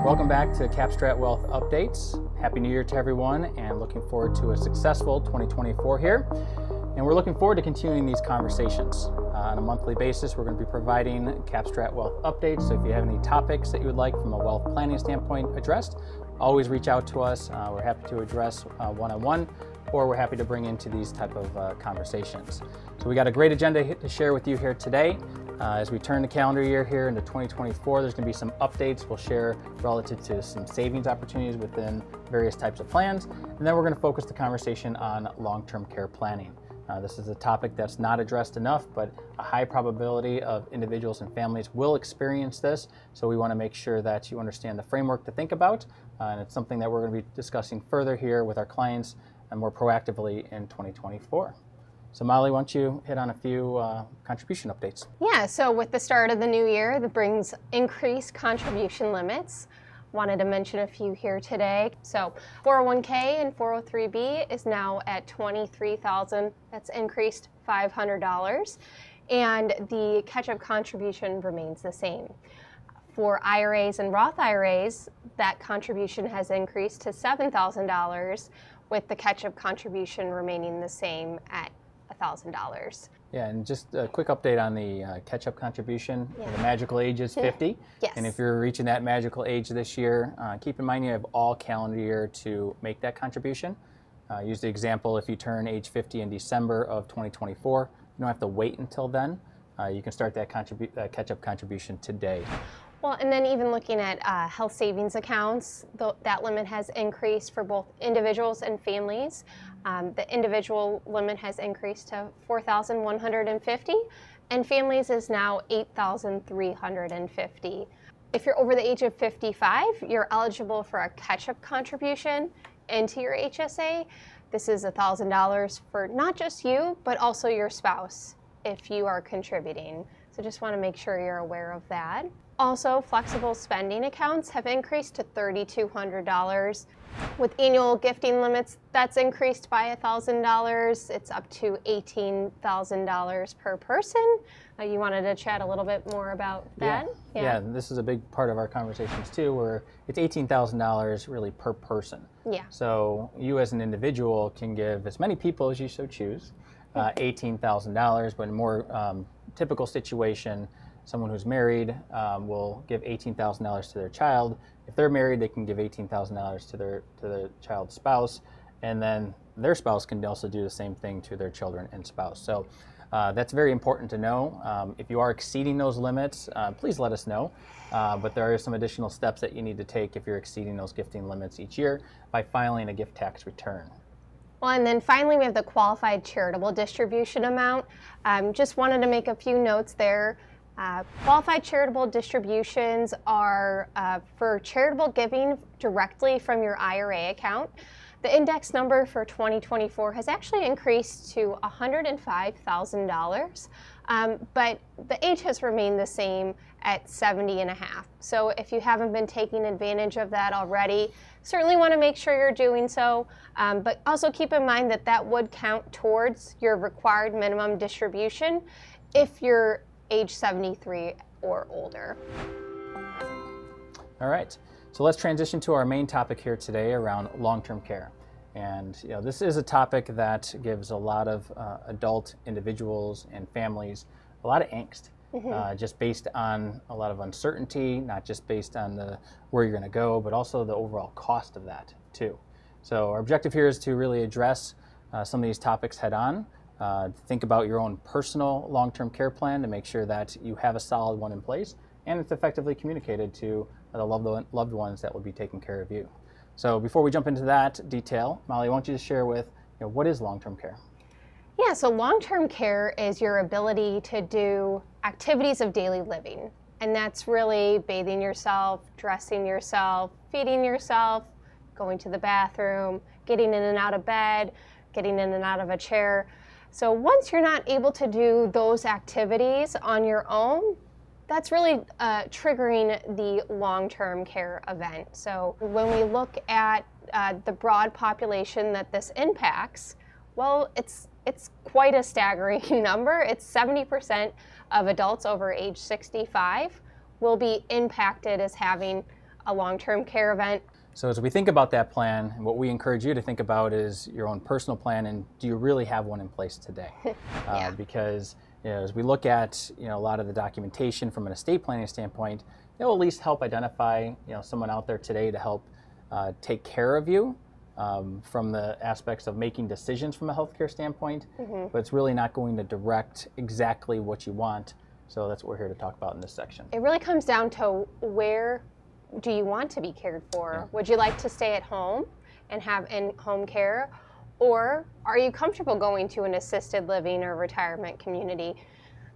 Welcome back to CAP STRAT Wealth Updates. Happy New Year to everyone, and looking forward to a successful 2024 here. And we're looking forward to continuing these conversations. On a monthly basis, we're going to be providing CAP STRAT Wealth Updates. So if you have any topics that you would like from a wealth planning standpoint addressed, always reach out to us. We're happy to address one-on-one, or we're happy to bring into these type of conversations. So we got a great agenda to share with you here today. As we turn the calendar year here into 2024, there's going to be some updates we'll share relative to some savings opportunities within various types of plans. And then we're going to focus the conversation on long-term care planning. This is a topic that's not addressed enough, but a high probability of individuals and families will experience this. So we want to make sure that you understand the framework to think about. And it's something that we're going to be discussing further here with our clients and more proactively in 2024. So Molly, why don't you hit on a few contribution updates? Yeah, so with the start of the new year, that brings increased contribution limits. Wanted to mention a few here today. So 401k and 403b is now at $23,000. That's increased $500. And the catch-up contribution remains the same. For IRAs and Roth IRAs, that contribution has increased to $7,000, with the catch-up contribution remaining the same at $1,000. Yeah, and just a quick update on the catch-up contribution. Yeah. The magical age is 50. Yes. And if you're reaching that magical age this year, keep in mind you have all calendar year to make that contribution. Use the example, if you turn age 50 in December of 2024, you don't have to wait until then. You can start that catch-up contribution today. Well, and then even looking at health savings accounts, that limit has increased for both individuals and families. The individual limit has increased to $4,150, and families is now $8,350. If you're over the age of 55, you're eligible for a catch-up contribution into your HSA. This is $1,000 for not just you, but also your spouse if you are contributing. So just want to make sure you're aware of that. Also, flexible spending accounts have increased to $3,200. With annual gifting limits, that's increased by $1,000. It's up to $18,000 per person. You wanted to chat a little bit more about that? Yeah, this is a big part of our conversations too, where it's $18,000 really per person. Yeah. So you as an individual can give as many people as you so choose $18,000, but in more typical situation, someone who's married will give $18,000 to their child. If they're married, they can give $18,000 to their child's spouse, and then their spouse can also do the same thing to their children and spouse. So that's very important to know. If you are exceeding those limits, please let us know. But there are some additional steps that you need to take if you're exceeding those gifting limits each year by filing a gift tax return. Well, and then finally, we have the qualified charitable distribution amount. Just wanted to make a few notes there. Qualified charitable distributions are for charitable giving directly from your IRA account. The index number for 2024 has actually increased to $105,000, but the age has remained the same at 70 and a half. So if you haven't been taking advantage of that already, certainly want to make sure you're doing so, but also keep in mind that that would count towards your required minimum distribution if you're age 73 or older. All right, so let's transition to our main topic here today around long-term care. And this is a topic that gives a lot of adult individuals and families a lot of angst, just based on a lot of uncertainty, not just based on where you're going to go, but also the overall cost of that too. So our objective here is to really address some of these topics head on. Think about your own personal long-term care plan to make sure that you have a solid one in place and it's effectively communicated to the loved ones that will be taking care of you. So before we jump into that detail, Molly, why don't you just share with what is long-term care? Yeah, so long-term care is your ability to do activities of daily living. And that's really bathing yourself, dressing yourself, feeding yourself, going to the bathroom, getting in and out of bed, getting in and out of a chair. So once you're not able to do those activities on your own, that's really triggering the long-term care event. So when we look at the broad population that this impacts, well, it's quite a staggering number. It's 70% of adults over age 65 will be impacted as having a long-term care event. So as we think about that plan, what we encourage you to think about is your own personal plan, and do you really have one in place today? Yeah. Because as we look at a lot of the documentation from an estate planning standpoint, it will at least help identify someone out there today to help take care of you from the aspects of making decisions from a healthcare standpoint, but it's really not going to direct exactly what you want. So that's what we're here to talk about in this section. It really comes down to, where do you want to be cared for? Yeah. Would you like to stay at home and have in-home care? Or are you comfortable going to an assisted living or retirement community?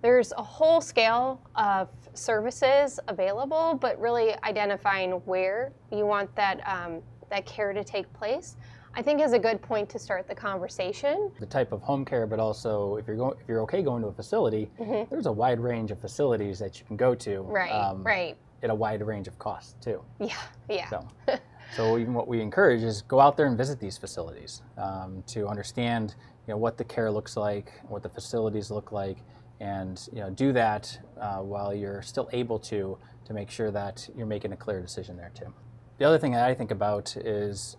There's a whole scale of services available, but really identifying where you want that care to take place, I think, is a good point to start the conversation. The type of home care, but also if you're okay going to a facility, there's a wide range of facilities that you can go to. Right. At a wide range of costs too. Yeah. So even what we encourage is go out there and visit these facilities to understand what the care looks like, what the facilities look like, and do that while you're still able to make sure that you're making a clear decision there too. The other thing that I think about is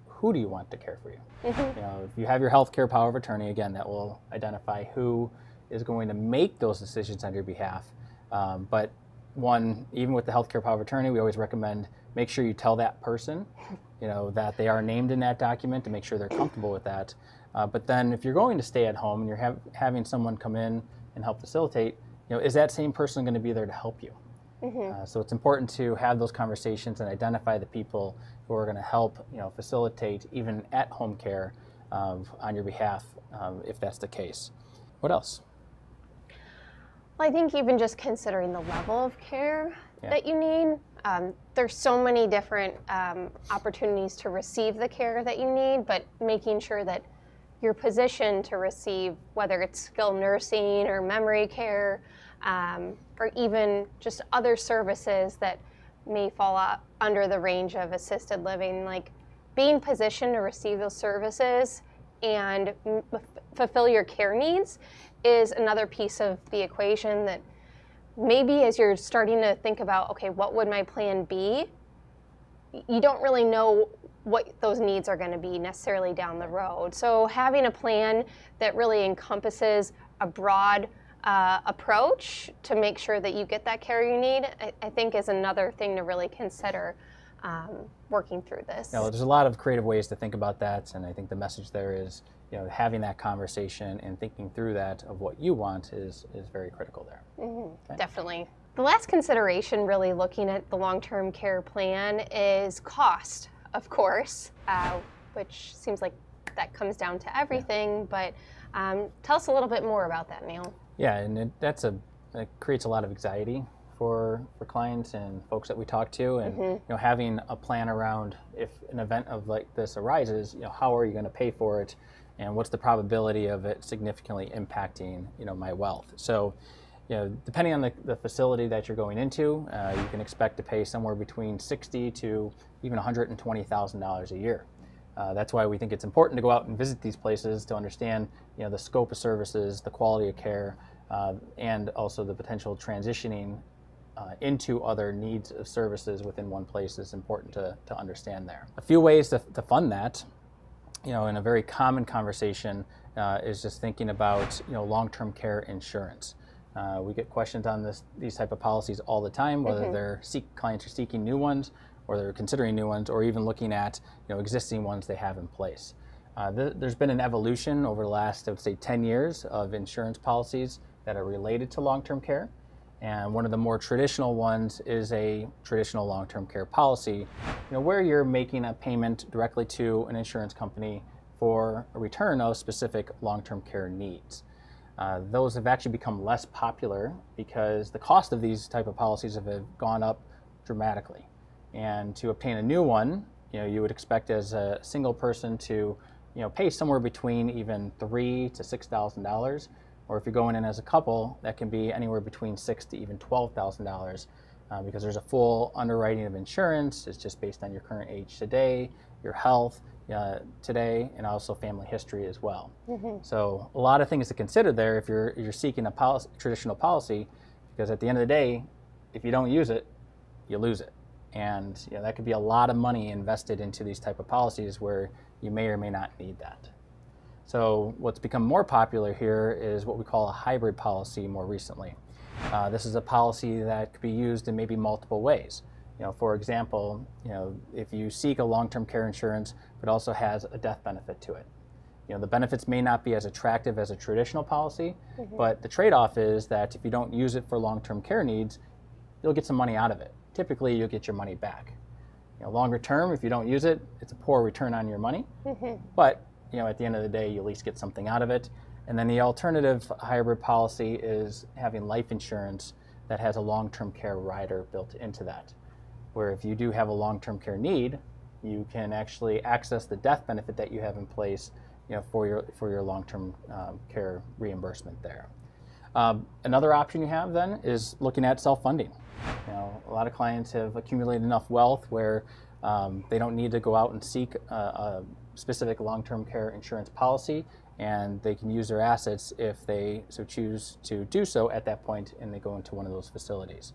who do you want to care for you? If you have your healthcare power of attorney, again, that will identify who is going to make those decisions on your behalf. But even with the healthcare power of attorney, we always recommend make sure you tell that person, that they are named in that document, to make sure they're comfortable with that. But then if you're going to stay at home and you're having someone come in and help facilitate, is that same person going to be there to help you? So it's important to have those conversations and identify the people who are going to help, facilitate even at home care on your behalf, if that's the case. What else? Well, I think even just considering the level of care that you need, there's so many different opportunities to receive the care that you need, but making sure that you're positioned to receive, whether it's skilled nursing or memory care, or even just other services that may fall under the range of assisted living, like being positioned to receive those services and fulfill your care needs is another piece of the equation that maybe as you're starting to think about, okay, what would my plan be? You don't really know what those needs are going to be necessarily down the road. So having a plan that really encompasses a broad approach to make sure that you get that care you need, I think is another thing to really consider working through this. There's a lot of creative ways to think about that, and I think the message there is having that conversation and thinking through that of what you want is very critical there. Okay. Definitely. The last consideration, really looking at the long-term care plan, is cost, of course, which seems like that comes down to everything, but tell us a little bit more about that, Neil. Yeah, and it creates a lot of anxiety for clients and folks that we talk to, and having a plan around if an event of like this arises, how are you going to pay for it, and what's the probability of it significantly impacting my wealth. So depending on the facility that you're going into, you can expect to pay somewhere between $60,000 to even $120,000 a year. That's why we think it's important to go out and visit these places to understand the scope of services, the quality of care, and also the potential transitioning into other needs of services within one place is important to understand there. A few ways to fund that, in a very common conversation, is just thinking about long-term care insurance. We get questions on these type of policies all the time, whether clients are seeking new ones, or they're considering new ones, or even looking at existing ones they have in place. There's been an evolution over the last, I would say, 10 years of insurance policies that are related to long-term care. And one of the more traditional ones is a traditional long-term care policy, where you're making a payment directly to an insurance company for a return of specific long-term care needs. Those have actually become less popular because the cost of these type of policies have gone up dramatically. And to obtain a new one, you would expect as a single person to pay somewhere between even $3,000 to $6,000. Or if you're going in as a couple, that can be anywhere between $6,000 to even $12,000 because there's a full underwriting of insurance. It's just based on your current age today, your health today, and also family history as well. So a lot of things to consider there if you're seeking a traditional policy, because at the end of the day, if you don't use it, you lose it. And that could be a lot of money invested into these type of policies where you may or may not need that. So what's become more popular here is what we call a hybrid policy more recently. This is a policy that could be used in maybe multiple ways. For example, if you seek a long-term care insurance but also has a death benefit to it. The benefits may not be as attractive as a traditional policy, but the trade-off is that if you don't use it for long-term care needs, you'll get some money out of it. Typically, you'll get your money back. Longer term, if you don't use it, it's a poor return on your money. But at the end of the day, you at least get something out of it. And then the alternative hybrid policy is having life insurance that has a long-term care rider built into that, where if you do have a long-term care need, you can actually access the death benefit that you have in place for your long-term care reimbursement there. Another option you have then is looking at self-funding. A lot of clients have accumulated enough wealth where they don't need to go out and seek a specific long-term care insurance policy, and they can use their assets if they so choose to do so at that point, and they go into one of those facilities.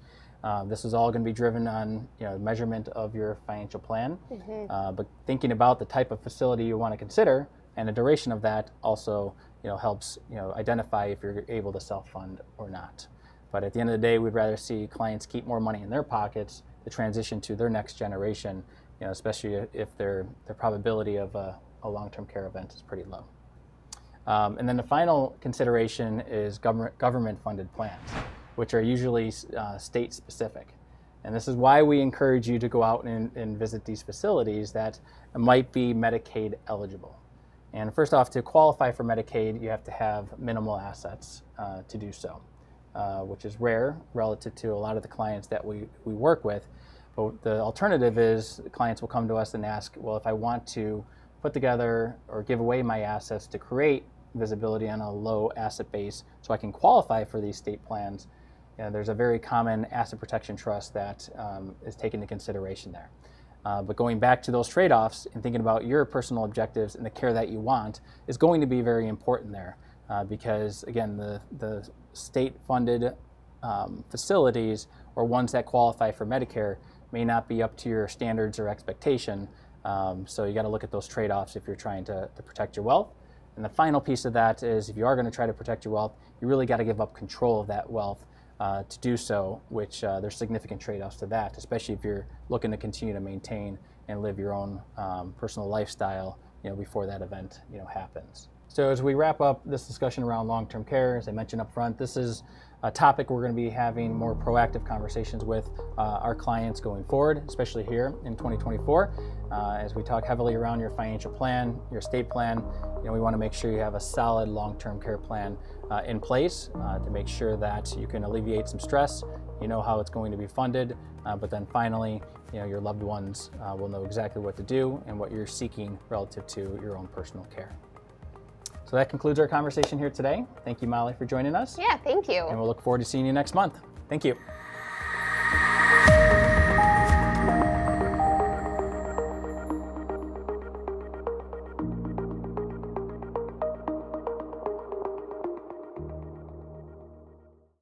This is all going to be driven on measurement of your financial plan, but thinking about the type of facility you want to consider and the duration of that also helps identify if you're able to self-fund or not. But at the end of the day, we'd rather see clients keep more money in their pockets to transition to their next generation, especially if their probability of a long-term care event is pretty low. And then the final consideration is government-funded plans, which are usually state-specific. And this is why we encourage you to go out and visit these facilities that might be Medicaid eligible. And first off, to qualify for Medicaid, you have to have minimal assets to do so, which is rare relative to a lot of the clients that we work with. But the alternative is clients will come to us and ask, well, if I want to put together or give away my assets to create visibility on a low asset base so I can qualify for these state plans, there's a very common asset protection trust that is taken into consideration there. But going back to those trade-offs and thinking about your personal objectives and the care that you want is going to be very important there because, again, the state-funded facilities or ones that qualify for Medicare may not be up to your standards or expectation. So you got to look at those trade-offs if you're trying to protect your wealth. And the final piece of that is if you are going to try to protect your wealth, you really got to give up control of that wealth to do so, which there's significant trade-offs to that, especially if you're looking to continue to maintain and live your own personal lifestyle before that event happens. So as we wrap up this discussion around long-term care, as I mentioned up front, this is a topic we're going to be having more proactive conversations with our clients going forward, especially here in 2024. As we talk heavily around your financial plan, your estate plan, we want to make sure you have a solid long-term care plan in place to make sure that you can alleviate some stress, how it's going to be funded, but then finally, your loved ones will know exactly what to do and what you're seeking relative to your own personal care. So that concludes our conversation here today. Thank you, Molly, for joining us. Yeah, thank you. And we'll look forward to seeing you next month. Thank you.